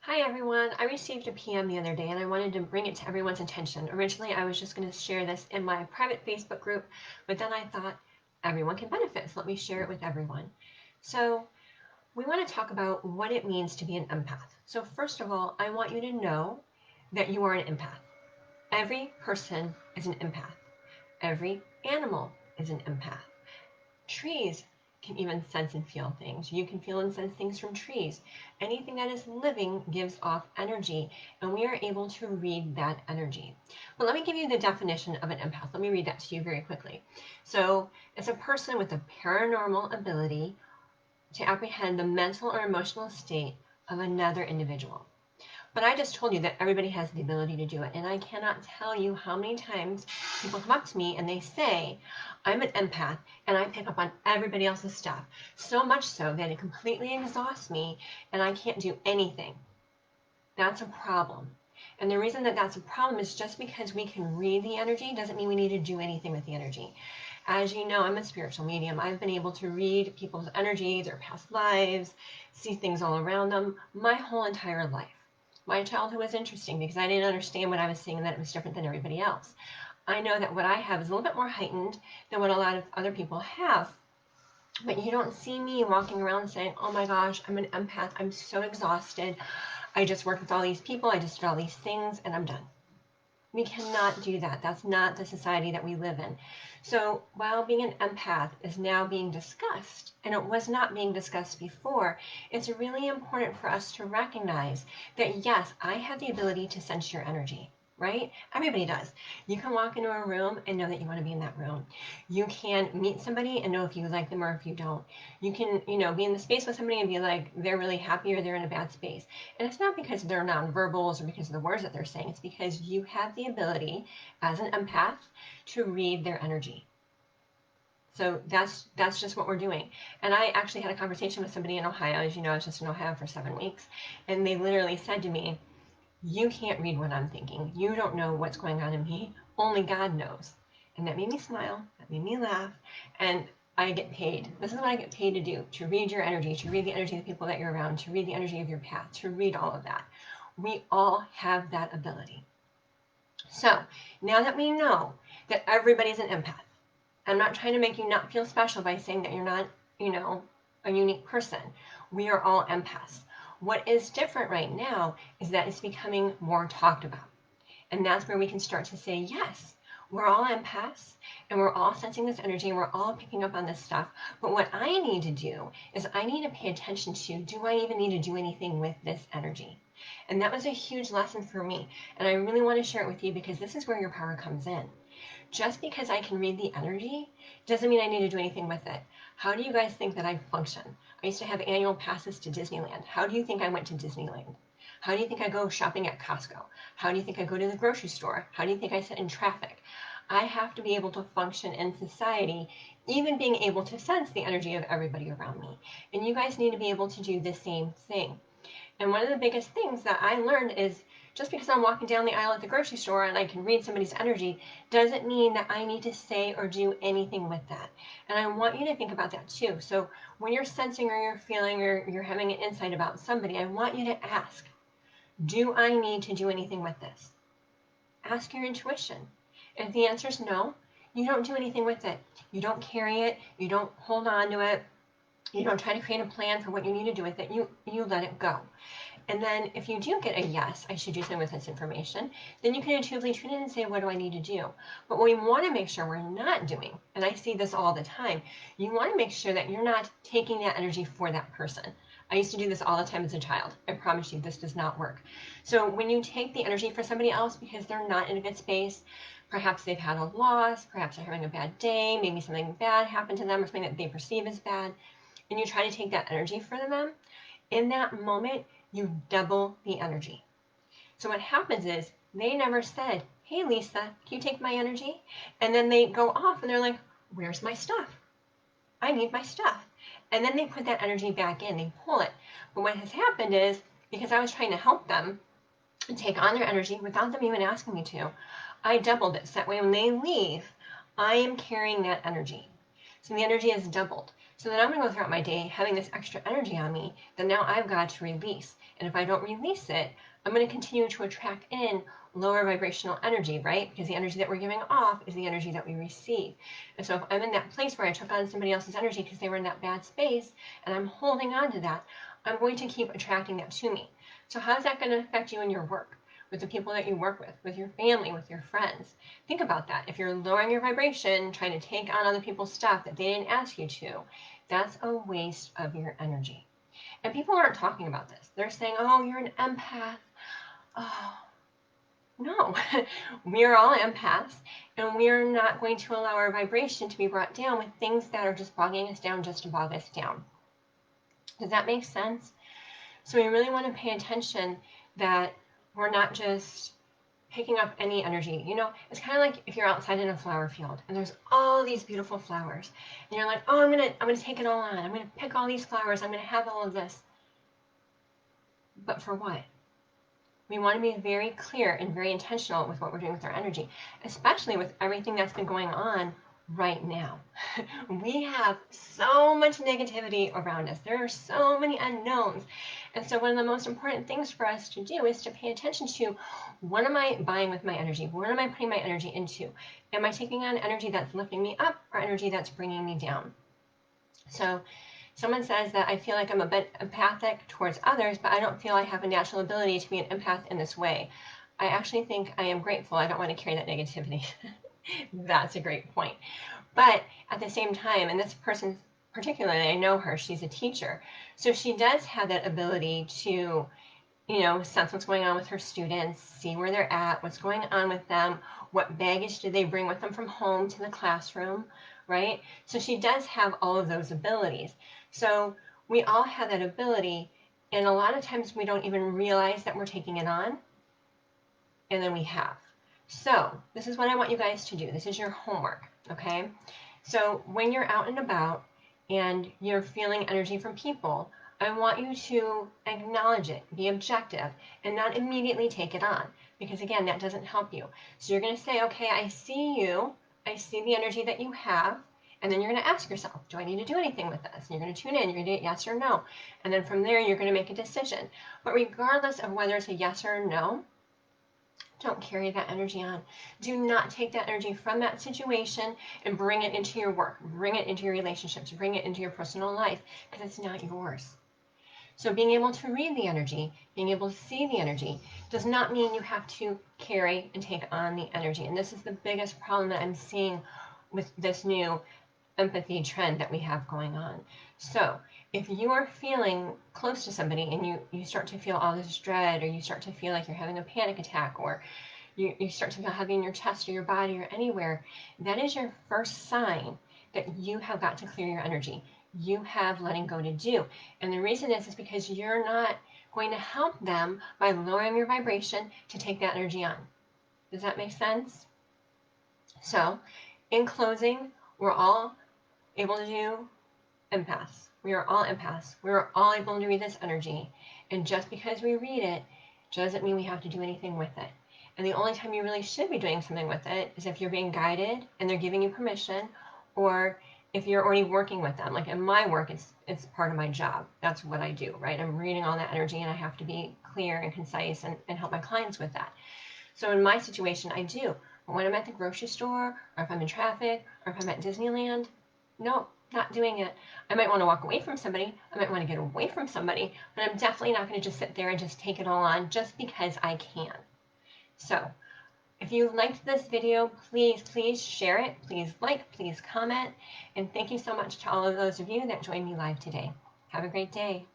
Hi everyone, I received a PM the other day and I wanted to bring it to everyone's attention. Originally I was just going to share this in my private Facebook group, but then I thought everyone can benefit, so let me share it with everyone. So we want to talk about what it means to be an empath. So first of all, I want you to know that you are an empath. Every person is an empath. Every animal is an empath. Trees can even sense and feel things. You can feel and sense things from trees. Anything that is living gives off energy, and we are able to read that energy. But let me give you the definition of an empath. Let me read that to you very quickly. So it's a person with a paranormal ability to apprehend the mental or emotional state of another individual. But I just told you that everybody has the ability to do it. And I cannot tell you how many times people come up to me and they say, I'm an empath and I pick up on everybody else's stuff. So much so that it completely exhausts me and I can't do anything. That's a problem. And the reason that that's a problem is just because we can read the energy doesn't mean we need to do anything with the energy. As you know, I'm a spiritual medium. I've been able to read people's energy, their past lives, see things all around them my whole entire life. My childhood was interesting because I didn't understand what I was seeing and that it was different than everybody else. I know that what I have is a little bit more heightened than what a lot of other people have. But you don't see me walking around saying, oh my gosh, I'm an empath. I'm so exhausted. I just worked with all these people. I just did all these things and I'm done. We cannot do that. That's not the society that we live in. So while being an empath is now being discussed, and it was not being discussed before, it's really important for us to recognize that yes, I have the ability to sense your energy, right? Everybody does. You can walk into a room and know that you want to be in that room. You can meet somebody and know if you like them or if you don't. You can, be in the space with somebody and be like, they're really happy or they're in a bad space. And it's not because they're nonverbals or because of the words that they're saying. It's because you have the ability as an empath to read their energy. So that's just what we're doing. And I actually had a conversation with somebody in Ohio. As you know, I was just in Ohio for 7 weeks. And they literally said to me, you can't read what I'm thinking. You don't know what's going on in me. Only God knows. And that made me smile. That made me laugh. And I get paid. This is what I get paid to do, to read your energy, to read the energy of the people that you're around, to read the energy of your path, to read all of that. We all have that ability. So now that we know that everybody's an empath, I'm not trying to make you not feel special by saying that you're not, a unique person. We are all empaths. What is different right now is that it's becoming more talked about. And that's where we can start to say, yes, we're all empaths and we're all sensing this energy and we're all picking up on this stuff. But what I need to do is I need to pay attention to, do I even need to do anything with this energy? And that was a huge lesson for me. And I really want to share it with you because this is where your power comes in. Just because I can read the energy doesn't mean I need to do anything with it. How do you guys think that I function? I used to have annual passes to Disneyland. How do you think I went to Disneyland? How do you think I go shopping at Costco? How do you think I go to the grocery store? How do you think I sit in traffic? I have to be able to function in society, even being able to sense the energy of everybody around me. And you guys need to be able to do the same thing. And one of the biggest things that I learned is just because I'm walking down the aisle at the grocery store and I can read somebody's energy doesn't mean that I need to say or do anything with that. And I want you to think about that too. So when you're sensing or you're feeling or you're having an insight about somebody, I want you to ask, do I need to do anything with this? Ask your intuition. If the answer is no, you don't do anything with it. You don't carry it. You don't hold on to it. You don't try to create a plan for what you need to do with it. You let it go. And then if you do get a yes, I should do something with this information, then you can intuitively tune in and say, what do I need to do? But what we want to make sure we're not doing, and I see this all the time, you want to make sure that you're not taking that energy for that person. I used to do this all the time as a child. I promise you this does not work. So when you take the energy for somebody else because they're not in a good space, perhaps they've had a loss, perhaps they're having a bad day, maybe something bad happened to them or something that they perceive as bad, and you try to take that energy for them, in that moment, you double the energy. So what happens is they never said, hey, Lisa, can you take my energy? And then they go off and they're like, where's my stuff? I need my stuff. And then they put that energy back in, they pull it. But what has happened is, because I was trying to help them take on their energy without them even asking me to, I doubled it. So that way when they leave, I am carrying that energy. So the energy is doubled. So then I'm going to go throughout my day having this extra energy on me that now I've got to release. And if I don't release it, I'm going to continue to attract in lower vibrational energy, right? Because the energy that we're giving off is the energy that we receive. And so if I'm in that place where I took on somebody else's energy because they were in that bad space and I'm holding on to that, I'm going to keep attracting that to me. So how's that going to affect you in your work? With the people that you work with your family, with your friends? Think about that. If you're lowering your vibration, trying to take on other people's stuff that they didn't ask you to, that's a waste of your energy. And people aren't talking about this. They're saying, oh, you're an empath. Oh, no. We are all empaths, and we are not going to allow our vibration to be brought down with things that are just bogging us down just to bog us down. Does that make sense? So we really want to pay attention that we're not just picking up any energy. You know, it's kind of like if you're outside in a flower field and there's all these beautiful flowers and you're like, oh, I'm gonna take it all on. I'm gonna pick all these flowers. I'm gonna have all of this. But for what? We want to be very clear and very intentional with what we're doing with our energy, especially with everything that's been going on right now. We have so much negativity around us. There are so many unknowns. And so one of the most important things for us to do is to pay attention to, what am I buying with my energy? What am I putting my energy into? Am I taking on energy that's lifting me up or energy that's bringing me down? So someone says that I feel like I'm a bit empathic towards others, but I don't feel I have a natural ability to be an empath in this way. I actually think I am grateful. I don't want to carry that negativity. That's a great point. But at the same time, and this person particularly, I know her, she's a teacher. So she does have that ability to, you know, sense what's going on with her students, see where they're at, what's going on with them, what baggage did they bring with them from home to the classroom, right? So she does have all of those abilities. So we all have that ability, and a lot of times we don't even realize that we're taking it on, and then we have. So this is what I want you guys to do. This is your homework, okay? So when you're out and about and you're feeling energy from people, I want you to acknowledge it, be objective, and not immediately take it on, because again, that doesn't help you. So you're going to say, okay, I see you, I see the energy that you have, and then you're going to ask yourself, do I need to do anything with this? And you're going to tune in, you're going to get yes or no, and then from there, you're going to make a decision. But regardless of whether it's a yes or a no, don't carry that energy on. Do not take that energy from that situation and bring it into your work, bring it into your relationships, bring it into your personal life, because it's not yours. So being able to read the energy, being able to see the energy, does not mean you have to carry and take on the energy. And this is the biggest problem that I'm seeing with this new empathy trend that we have going on. So if you are feeling close to somebody and you start to feel all this dread, or you start to feel like you're having a panic attack, or you start to feel heavy in your chest or your body or anywhere, that is your first sign that you have got to clear your energy. You have letting go to do. And the reason is because you're not going to help them by lowering your vibration to take that energy on. Does that make sense? So in closing, we're all able to do empaths. We are all empaths. We are all able to read this energy. And just because we read it doesn't mean we have to do anything with it. And the only time you really should be doing something with it is if you're being guided and they're giving you permission, or if you're already working with them. Like in my work, it's part of my job. That's what I do, right? I'm reading all that energy, and I have to be clear and concise and help my clients with that. So in my situation, I do. But when I'm at the grocery store, or if I'm in traffic, or if I'm at Disneyland, no, not doing it. I might want to walk away from somebody. I might want to get away from somebody, but I'm definitely not going to just sit there and just take it all on just because I can. So if you liked this video, please share it. Please like, please comment. And thank you so much to all of those of you that joined me live today. Have a great day.